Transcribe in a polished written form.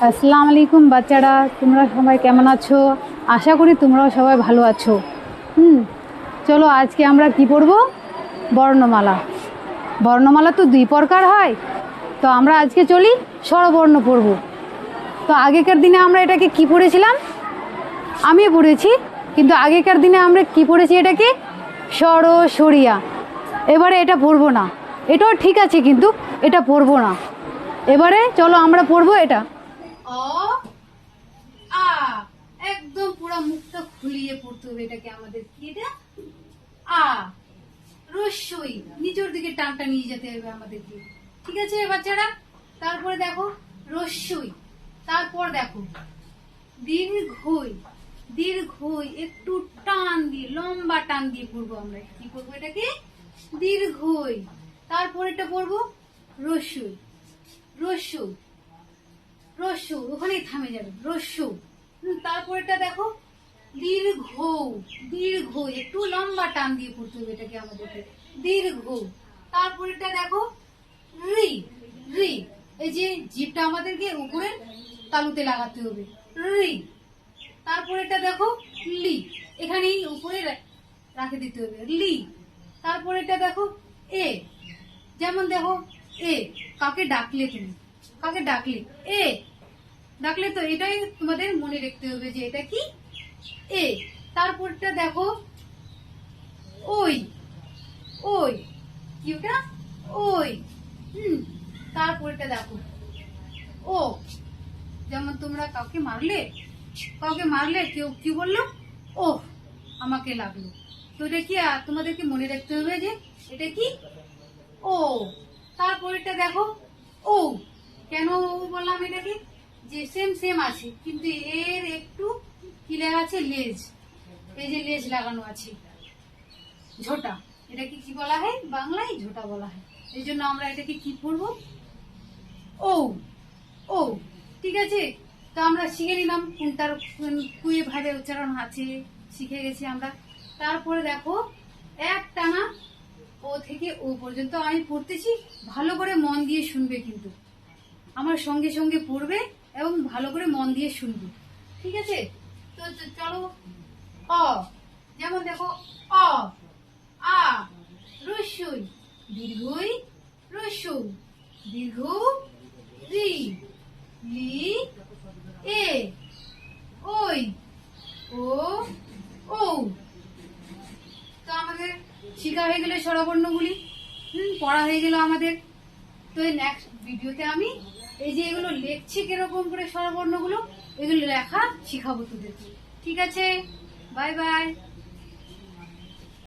আসসালামু আলাইকুম বাচ্চারা, তোমরা সবাই কেমন আছো? আশা করি তোমরাও সবাই ভালো আছো। চলো আজকে আমরা কি পড়ব? বর্ণমালা। বর্ণমালা তো দুই প্রকার হয়, তো আমরা আজকে চলি স্বরবর্ণ পড়ব। তো আগেকার দিনে আমরা এটাকে কি পড়েছিলাম? আমি পড়েছি, কিন্তু আগেকার দিনে আমরা কি পড়েছি এটাকে? স্বর সরিয়া। এবারে এটা পড়বো না, এটাও ঠিক আছে, কিন্তু এটা পড়বো না। এবারে চলো আমরা পড়বো এটা অ আ। একদম পুরো মুখটা খুলিয়ে পড়তে হবে এটাকে আমাদের। কি এটা? আ রস্যই নিচের দিকে টানটা নিয়ে যেতে হবে আমাদেরকে, ঠিক আছে বাচ্চারা? তারপরে দেখো রস্যই, তারপর দেখো দীর্ঘই। দীর্ঘই একটু টান দিয়ে, লম্বা টান দিয়ে পড়বো আমরা। কি পড়বো এটাকে? দীর্ঘই। তারপর এটা পড়বো রস্যই। রস্যু রস্যু ওখানেই থামে যাবে, রস্যু। তারপরেটা দেখো দীর্ঘ। দীর্ঘ একটু লম্বা টান দিয়ে পড়তে হবে এটাকে আমাদেরকে, দীর্ঘ। তারপরেটা দেখো রি। রি, এই যে জিভটা আমাদেরকে উপরে তালুতে লাগাতে হবে, রি। তারপরেটা দেখো লি, এখানেই উপরে রাখে দিতে হবে, লি। তারপরেটা দেখো এ। যেমন দেখো এ, কাকে ডাকলে তুমি, কাকে ডাকলে? এ ডাকলে, তো এটাই তোমাদের মনে রাখতে হবে যে এটা কি? এ। তারপরটা দেখো ওই। ওই কি ওটা? ওই। তারপরটা দেখো ও। যেমন তোমরা কাউকে মারলে, কাউকে মারলে কেউ কি বললো? ও আমাকে লাগলো। তো এটা কি তোমাদেরকে মনে রাখতে হবে যে এটা কি? ও। তারপরেটা দেখো ও। কেন বললাম এটাকে? যে সেম সেম আছে, কিন্তু এর একটু কি লেখা আছে? লেজ। এই যে লেজ লাগানো আছে, ঝোটা। এটাকে কি বলা হয় বাংলায়? ঝোটা বলা হয়। এই জন্য আমরা এটাকে কি পড়বো? ও। ও, ঠিক আছে। তো আমরা শিখে নিলাম কোনটার কুয়ে ভাবে উচ্চারণ আছে, শিখে গেছি আমরা। তারপরে দেখো এক টানা ও থেকে ও পর্যন্ত আমি পড়তেছি, ভালো করে মন দিয়ে শুনবে, কিন্তু আমার সঙ্গে সঙ্গে পড়বে এবং ভালো করে মন দিয়ে শুনবে, ঠিক আছে? তো চলো অ। যেমন দেখো অ আ রস্যই দীর্ঘই রস্যু দীর্ঘ রি লি এ ওই ও ও। তো আমাদের শিখা হয়ে গেলে স্বরবর্ণগুলি, পড়া হয়ে গেল আমাদের। তো এই নেক্সট ভিডিওতে আমি এই যে এগুলো লিখছি কিরকম করে স্বরবর্ণগুলো, এগুলো লেখা শিখাবো তোদেরকে, ঠিক আছে? Bye bye.